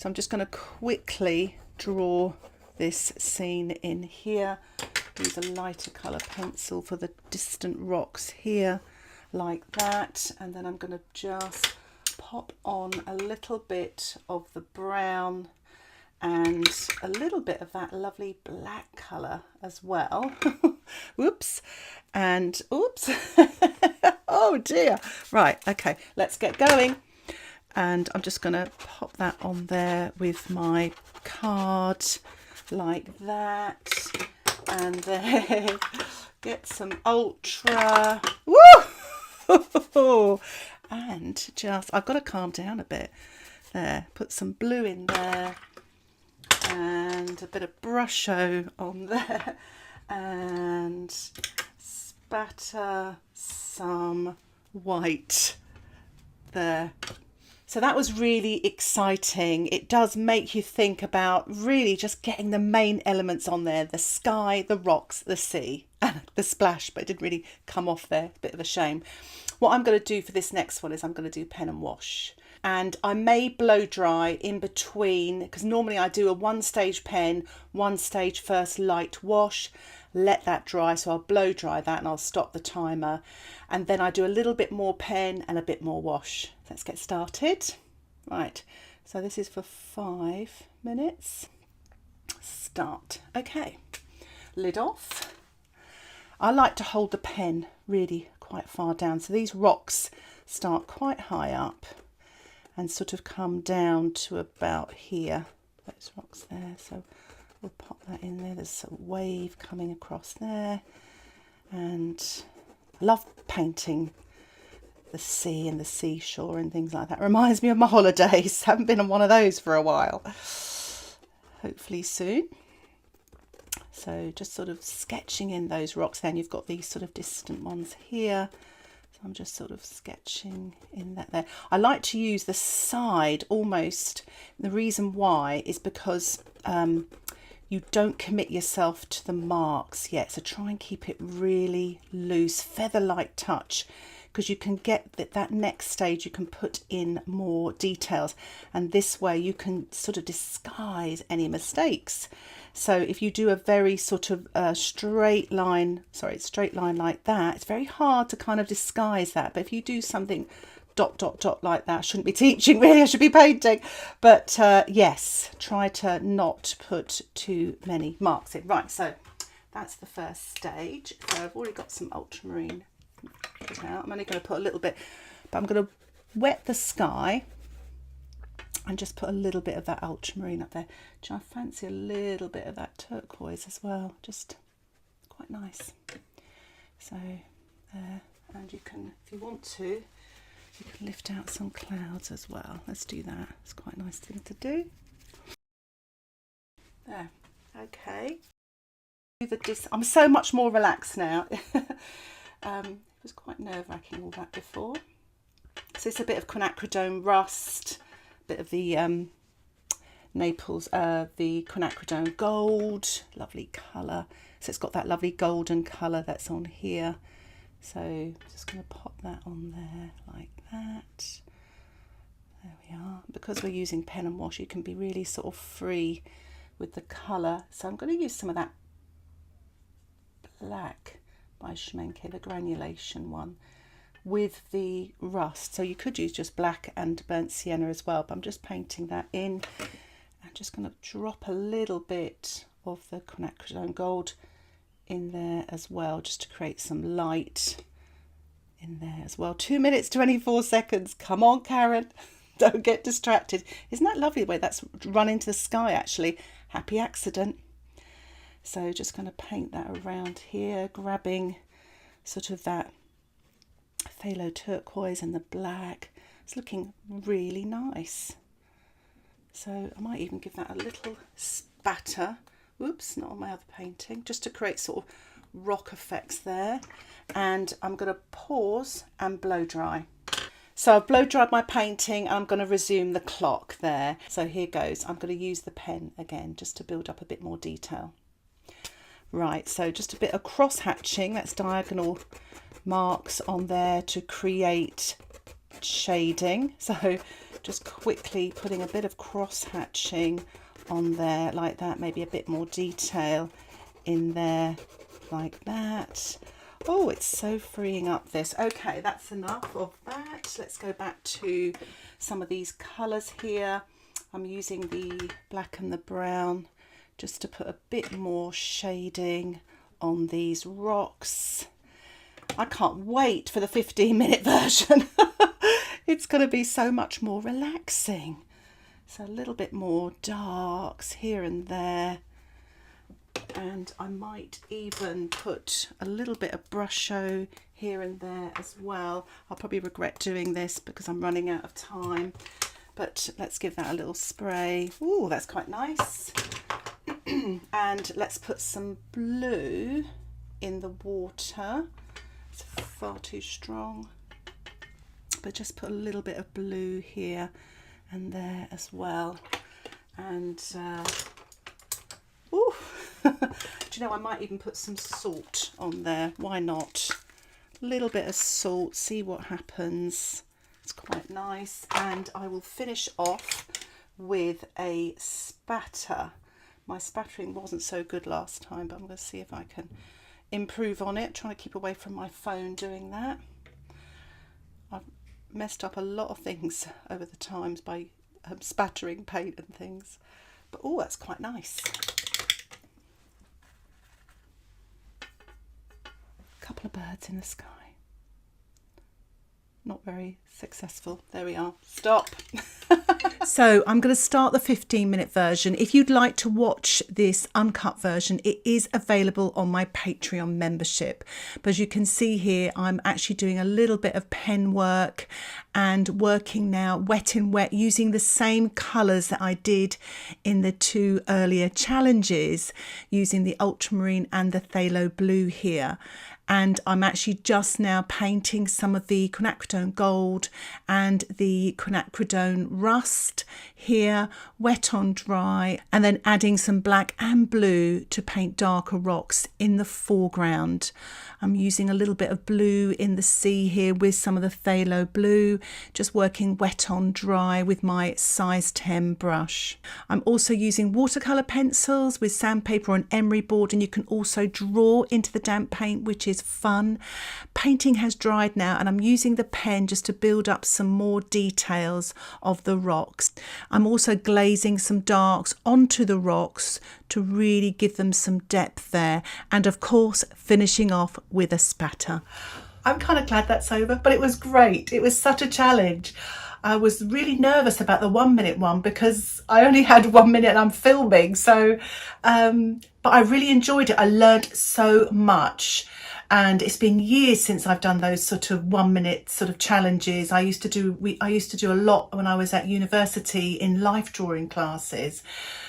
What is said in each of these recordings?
So I'm just going to quickly draw this scene in here. Use a lighter colour pencil for the distant rocks here, like that. And then I'm going to just pop on a little bit of the brown and a little bit of that lovely black colour as well. Whoops. And oops. Oh dear. Right, okay, let's get going. And I'm just going to pop that on there with my card like that. And then get some Ultra. Woo! And just, I've got to calm down a bit. There, put some blue in there. And a bit of brusho on there. And spatter some white there. So that was really exciting. It does make you think about really just getting the main elements on there. The sky, the rocks, the sea, and the splash, but it didn't really come off there. A bit of a shame. What I'm going to do for this next one is I'm going to do pen and wash. And I may blow dry in between, because normally I do a 1-stage pen, 1-stage first light wash, let that dry. So I'll blow dry that and I'll stop the timer. And then I do a little bit more pen and a bit more wash. Let's get started. Right, so this is for 5 minutes. Start. Okay, lid off. I like to hold the pen really quite far down. So these rocks start quite high up and sort of come down to about here. Those rocks there. So we'll pop that in there. There's a wave coming across there. And I love painting the sea and the seashore and things like that. Reminds me of my holidays. Haven't been on one of those for a while. Hopefully soon. So just sort of sketching in those rocks. Then you've got these sort of distant ones here. So I'm just sort of sketching in that there. I like to use the side almost. The reason why is because you don't commit yourself to the marks yet. So try and keep it really loose, feather-like touch, because you can get that next stage, you can put in more details. And this way you can sort of disguise any mistakes. So if you do a very sort of straight line like that, it's very hard to kind of disguise that. But if you do something dot, dot, dot like that, I shouldn't be teaching really, I should be painting. But yes, try to not put too many marks in. Right, so that's the first stage. So I've already got some ultramarine out. I'm only going to put a little bit, but I'm going to wet the sky and just put a little bit of that ultramarine up there. I fancy a little bit of that turquoise as well, just quite nice. So and you can, if you want to, you can lift out some clouds as well. Let's do that. It's quite a nice thing to do. There, okay. I'm so much more relaxed now. It was quite nerve-wracking all that before. So it's a bit of quinacridone rust, a bit of the Naples, the quinacridone gold, lovely colour. So it's got that lovely golden colour that's on here. So I'm just going to pop that on there like that. There we are. Because we're using pen and wash, you can be really sort of free with the colour. So I'm going to use some of that black by Schmincke, the granulation one, with the rust. So you could use just black and burnt sienna as well, but I'm just painting that in. I'm just going to drop a little bit of the quinacridone gold in there as well, just to create some light in there as well. 2 minutes 24 seconds. Come on, Karen. Don't get distracted. Isn't that lovely the way that's run into the sky actually? Happy accident. So just going to paint that around here, grabbing sort of that phthalo turquoise and the black. It's looking really nice. So I might even give that a little spatter. Whoops, not on my other painting, just to create sort of rock effects there. And I'm going to pause and blow dry. So I've blow dried my painting and I'm going to resume the clock there. So here goes. I'm going to use the pen again just to build up a bit more detail. Right, so just a bit of cross hatching, that's diagonal marks on there to create shading. So just quickly putting a bit of cross hatching on there like that, maybe a bit more detail in there like that. Oh, it's so freeing up this. Okay, that's enough of that. Let's go back to some of these colours here. I'm using the black and the brown just to put a bit more shading on these rocks. I can't wait for the 15-minute version. It's going to be so much more relaxing. So a little bit more darks here and there. And I might even put a little bit of brush show here and there as well. I'll probably regret doing this because I'm running out of time. But let's give that a little spray. Ooh, that's quite nice. And let's put some blue in the water. It's far too strong. But just put a little bit of blue here and there as well. And ooh, do you know, I might even put some salt on there. Why not? A little bit of salt, see what happens. It's quite nice. And I will finish off with a spatter. My spattering wasn't so good last time, but I'm going to see if I can improve on it. Trying to keep away from my phone doing that. I've messed up a lot of things over the times by spattering paint and things. But oh, that's quite nice. A couple of birds in the sky. Not very successful. There we are. Stop. So I'm going to start the 15-minute version. If you'd like to watch this uncut version, it is available on my Patreon membership. But as you can see here, I'm actually doing a little bit of pen work and working now wet in wet using the same colours that I did in the two earlier challenges, using the Ultramarine and the Phthalo blue here. And I'm actually just now painting some of the Quinacridone gold and the Quinacridone rust here, wet on dry, and then adding some black and blue to paint darker rocks in the foreground. I'm using a little bit of blue in the sea here with some of the Phthalo blue, just working wet on dry with my size 10 brush. I'm also using watercolor pencils with sandpaper on emery board, and you can also draw into the damp paint, which is fun. Painting has dried now, and I'm using the pen just to build up some more details of the rocks. I'm also glazing some darks onto the rocks to really give them some depth there, and of course finishing off with a spatter. I'm kind of glad that's over, but it was great. It was such a challenge. I was really nervous about the 1 minute one because I only had 1 minute and I'm filming, so but I really enjoyed it. I learned so much. And it's been years since I've done those sort of 1 minute sort of challenges. I used to do a lot when I was at university in life drawing classes.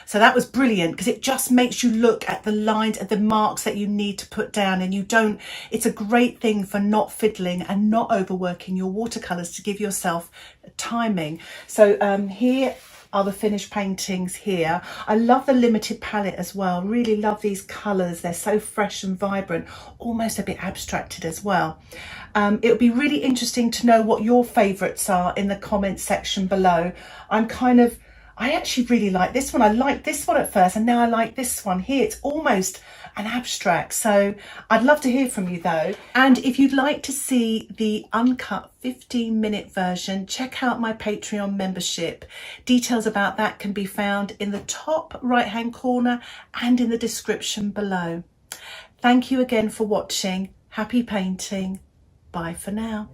So that was brilliant because it just makes you look at the lines and the marks that you need to put down, and it's a great thing for not fiddling and not overworking your watercolours to give yourself timing. So here are the finished paintings here. I love the limited palette as well. Really love these colours. They're so fresh and vibrant, almost a bit abstracted as well. It would be really interesting to know what your favourites are in the comments section below. I actually really like this one. I liked this one at first, and now I like this one here. It's almost an abstract. So I'd love to hear from you though. And if you'd like to see the uncut 15-minute version, check out my Patreon membership. Details about that can be found in the top right-hand corner and in the description below. Thank you again for watching. Happy painting. Bye for now.